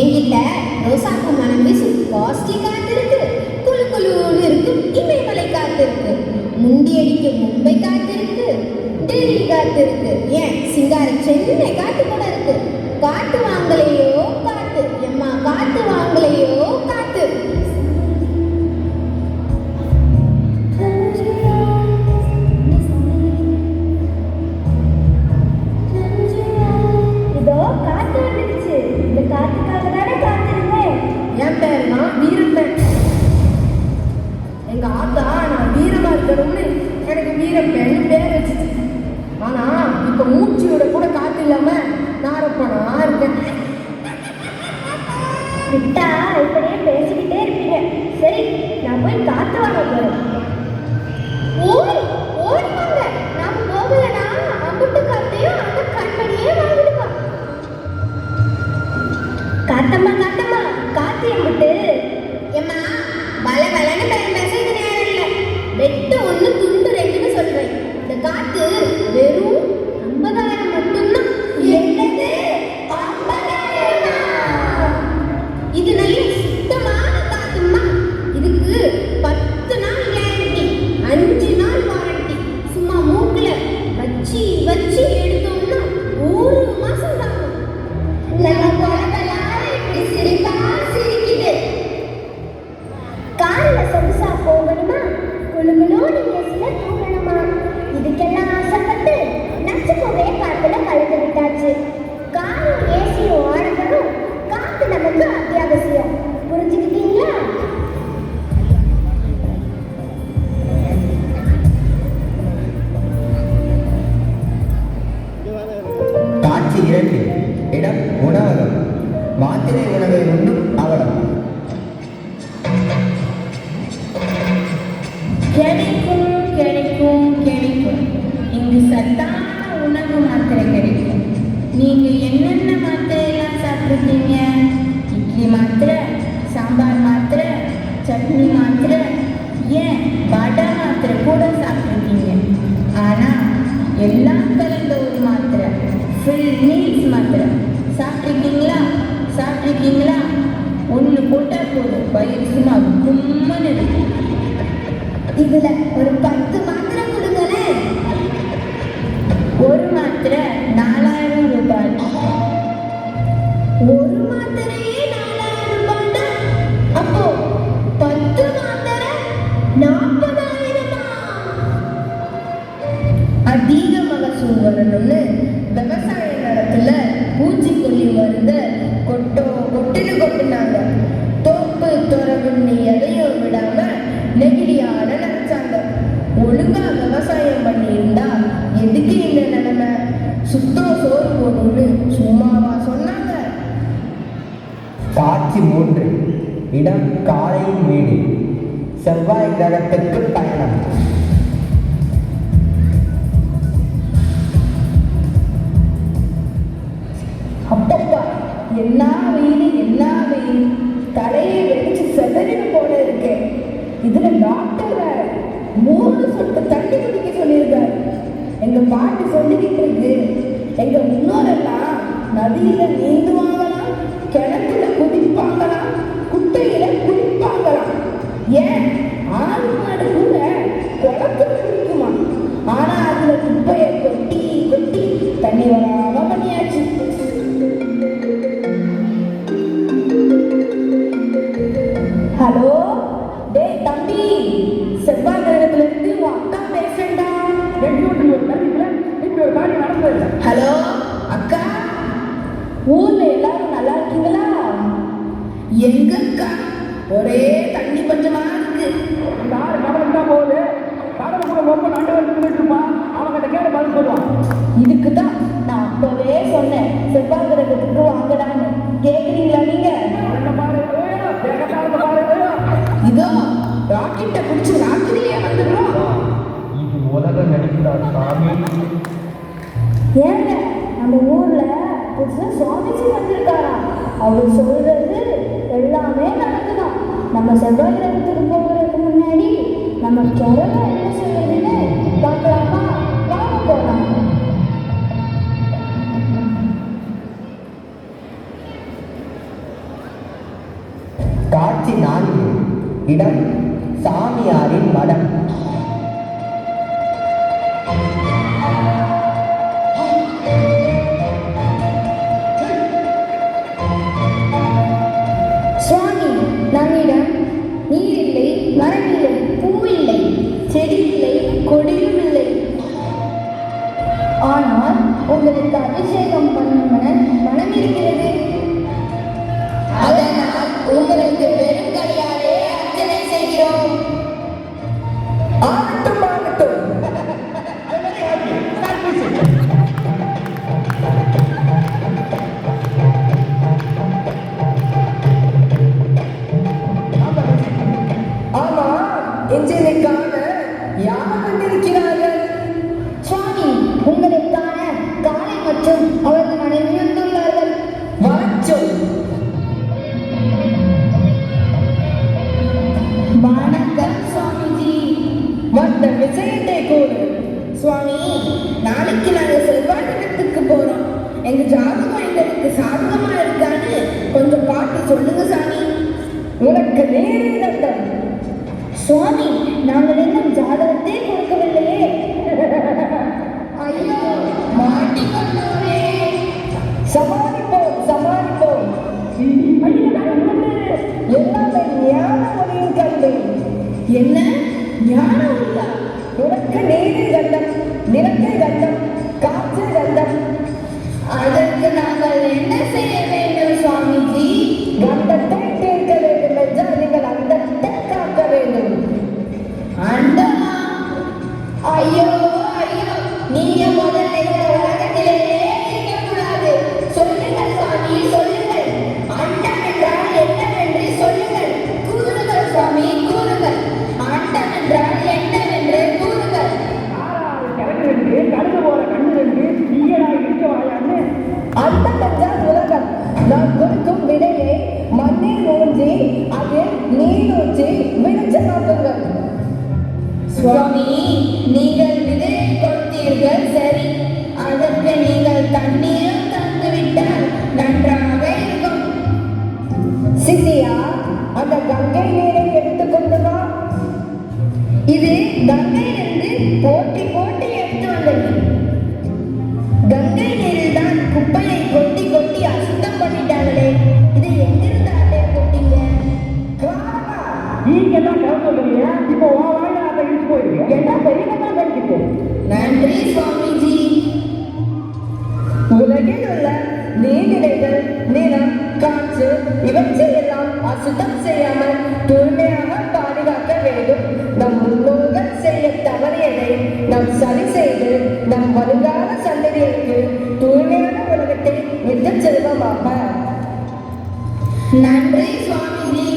என்கிட்ட ரோசாப்பூ மனம் வீசும் காஸ்ட்லி காத்து இருக்கு, குழு குழுன்னு இருக்கும் இமயமலை காத்து இருக்கு, முண்டி அடிக்கும் மும்பை காத்து இருக்கு, டெல்லி காத்து இருக்கு, ஏன் சிங்கார சென்னை காத்து கூட இருக்கு. காத்து வாங்கலையோ காத்து, எம்மா காத்து வாங்கலையோ காத்து. இதோ காத்து வந்துருச்சு. இந்த காத்துக்காக தானே காத்திருந்தேன். என் பேர் நான் வீரப்பன். எங்க ஆத்தா நான் வீரமா இருக்கணும்னு எனக்கு வீரப்பன் பேர் வச்சுச்சு. ஆனா இப்ப மூச்சியோட கூட காத்து இல்லாம நாரப்பனா இருக்கேன். விட்டா இப்படியே பேசிக்கிட்டே இருப்பீங்க. சரி, நான் போய் காத்து வாங்க போறேன். ஓடி ஓடி வாங்க, நாம போகலனா அம்புட்டு காத்தையும் அந்த கண்மணியே வாங்கிடுவா. காத்தம்மா காத்தம்மா, காத்து எம்பிட்டு. எம்மா பல பலன்னு பேசுறது நேரம் இல்லை. வெட்டு ஒன்று துண்டு ரெண்டுன்னு சொல்றேன். இந்த காத்து வெறும் 50,000 மட்டும்தான். என்னது 50,000? இது நல்ல சுத்தமான காத்துமா. இதுக்கு 10 நாள் கேரண்டி, 5 நாள் வாரண்டி. சும்மா மூக்குல வச்சு வச்சு எடுத்தோம்னா 1 மாசம் தாங்கும். நம்ம குழந்தைலாம் இப்படி சிரிப்பா சிரிக்குது. காலைல சொகுசா போகணுமா, குழுகுலோடு ஏசில தூங்கணுமா, இதுக்கெல்லாம் ஆசைப்பட்டு நச்சுக்கோவே காத்துல கலந்து விட்டாச்சு. காரும் ஏசியும் ஓடணும். காத்து நமக்கு அத்தியாவசியம். புரிஞ்சுக்கிட்டீங்களா? காட்சி 2. இடம் உணவகம். மாத்திரை உணவை உண்ணும் அவலம். கிடைக்கும் கிடைக்கும் கிடைக்கும். இங்கு சத்தான உணவு மாத்திரை கிடைக்கும். நீங்க என்னென்ன மாத்திரை எல்லாம் சாப்பிட்ருக்கீங்க? இட்லி மாத்திரை, சாம்பார் மாத்திரை, சட்னி மாத்திரை, ஏன் வடை மாத்திரை கூட சாப்பிட்ருக்கீங்க. ஆனா எல்லாம் கலந்த ஒரு மாத்திரை, ஃபுல் மீல்ஸ் மாத்திரை சாப்பிட்ருக்கீங்களா? சாப்பிட்ருக்கீங்களா? ஒன்று போட்டால் போதும், வயிறு சும்மா கும்மன்னு இருக்கும். இதுல ஒரு 10 மாத்திரை கொடுங்களேன். ஒரு மாத்திரை 4,000 ரூபாய். ஒரு மாத்திரையே 4,000 ரூபாய்னா அப்போ 10 மாத்திரை 40,000. அதிக மகசூல் வரணும்னு விவசாய நிலத்துல பூச்சிக்கொல்லி மருந்து கொட்டுன்னு கொட்டுனாங்க. தோப்பு துறவுன்னு எதையும் விடாம நெகிழியாட நினைச்சாங்க. ஒழுங்கா விவசாயம் பண்ணியிருந்தா எதுக்கு இந்த நிலைமை? சுத்தம் சோறு போடும்னு சும்மாவா சொன்னாங்க? காட்சி 3. இடம் காளையின் வீடு. செவ்வாய் கிரகத்துக்கு பயணம். அப்பப்பா, என்ன வெயில் என்ன வெயில். தலையை வெடிச்சு செதறிட்டு போல இருக்கு. இதுல டாக்டர் வேற 3 சொட்டு தண்ணி குடிக்க சொல்லியிருக்காரு. எங்க பாட்டு சொல்லிக்கிட்டு இருக்கு, எங்க முன்னோரெல்லாம் நதியில நீந்துவாங்களாம், கிணத்துல குதிப்பாங்களாம், குட்டையில குளிப்பாங்களாம். ஏன் ஆடு மாடு கூட குளத்துல குடிக்குமா? ஆனா அதுல குப்பையை கொட்டி கொட்டி தண்ணி வராம பண்ணியாச்சு. ஹலோ, டேய் தம்பி, செவ்வாய் கிரகத்துல இருந்து உன் அக்கா பேசுறேன்டா. ஹலோ அக்கா, ஊர்ல எல்லாரும் நல்லா இருக்கீங்களா? எங்க அக்கா, ஒரே தண்ணி பஞ்சமா இருக்கு. இதுக்கு தான் நான் அப்பவே சொன்னேன் செவ்வாய் கிரகத்துக்கு வாங்கடான்னு. கேக்குறீங்களா நீங்க? இதோ ராக்கெட்டை பிடிச்சி ராத்திரியே வந்துடுறோம். இது உலக நடிப்புடா சாமி. ஏங்க, நம்ம ஊர்ல புதுசா சுவாமிஜி வந்திருக்காரா? அவர் சொல்றது எல்லாமே நடக்குதான். நம்ம செவ்வாய் கிரகத்துக்கு போகிறதுக்கு முன்னாடி நம்ம கிழமை என்ன சொல்றதுன்னு பார்க்கலாமா? வாங்க போலாம். காட்சி 4. இடம் சாமியாரின் மடம். சுவாமி, நம்மிடம் நீர் இல்லை, மரம் இல்லை, பூ இல்லை, செடி இல்லை, கொடியும் இல்லை. ஆனால் உங்களுக்கு அபிஷேகம் பண்ணும் மனம் இருக்கிறது. அதனால் உங்களுக்கு வெறும் கையாலே அர்ச்சனை செய்கிறோம். ஆகட்டும் ஆகட்டும். ஆமா, இன்றைக்கான யார் வந்திருக்கிறார்கள்? சுவாமி, உங்களுக்கான காளை மற்றும் அவரது மனைவி வந்துள்ளார்கள். வாச்சோம். வணக்கம் சுவாமிஜி. வந்த விஷயத்தை கூறு. சுவாமி, நாளைக்கு நாங்க செவ்வாய் கிரகத்துக்கு போறோம். எங்க ஜாதகம் எங்களுக்கு சாதகமா இருக்கான்னு கொஞ்சம் பார்த்து சொல்லுங்க சாமி. உனக்கு நேரே தண்டம். சுவாமி, நாங்கள் இன்னும் ஜாதகத்தை கொடுக்கவில்லையே. ஐயோ, மாட்டிக்கொண்டோமே. சமாளிப்போம் சமாளிப்போம். எல்லாமே ஞான ஒளியின் கண்டு. என்ன ஞானம் உண்டா? உனக்கு நேரே தண்டம், நிலத்தை தண்டம், காற்று தண்டம். அதற்கு நாங்கள் என்ன செய்ய வேண்டும் சுவாமிஜி? கண்டத்தை தீர்க்க வேண்டும் என்றால் நீங்கள் அண்டத்தை காக்க வேண்டும். அண்டமா? ஐயோ ஐயோ, நீங்க முதல்ல இந்த உலகத்திலேயே இருக்கக்கூடாது. சொல்லுங்கள் சுவாமி, சொல்லுங்கள். அண்டம் என்றால் என்னவென்று சொல்லுங்கள். கூறுங்கள் சுவாமி, கூறுங்கள். அண்டம் என்றால் என்னவென்று கூறுங்கள். அண்டம் என்றால் உலகம். நான் கொடுக்கும் விதையை மண்ணில் ஊன்றி அதில் நீர் ஊற்றி விளைச்சலாக்குங்கள். சுவாமி, நீங்கள் விதையை கொடுத்தீர்கள், சரி. அதற்கு நீங்கள் தண்ணீரும் தந்துவிட்டால் நன்றாக இருக்கும். சித்தியா, அந்த கங்கை நீரை எடுத்துக்கொண்டு வா. இது கங்கையிலிருந்து போட்டி போட்டி எடுத்து வந்தது. கங்கை நீரில் தான் குப்பையை கொட்டி கொட்டி அசுத்தம் பண்ணிட்டாங்களே. இதை எங்கிருந்து அட்டைய கொட்டீங்க? நன்றி சுவாமிஜி. உலகில் உள்ள நீர்நிலைகள், நிலம், காற்று இவற்றை எல்லாம் அசுத்தம் செய்யாமல் தூய்மையாக பாதுகாக்க வேண்டும். நம் முன்னோர்கள் செய்ய தவறியதை நாம் சரி செய்து நம் வருங்கால சந்ததியருக்கு தூய்மையான உலகத்தை விட்டுச் செல்வோமாக. நன்றி சுவாமிஜி.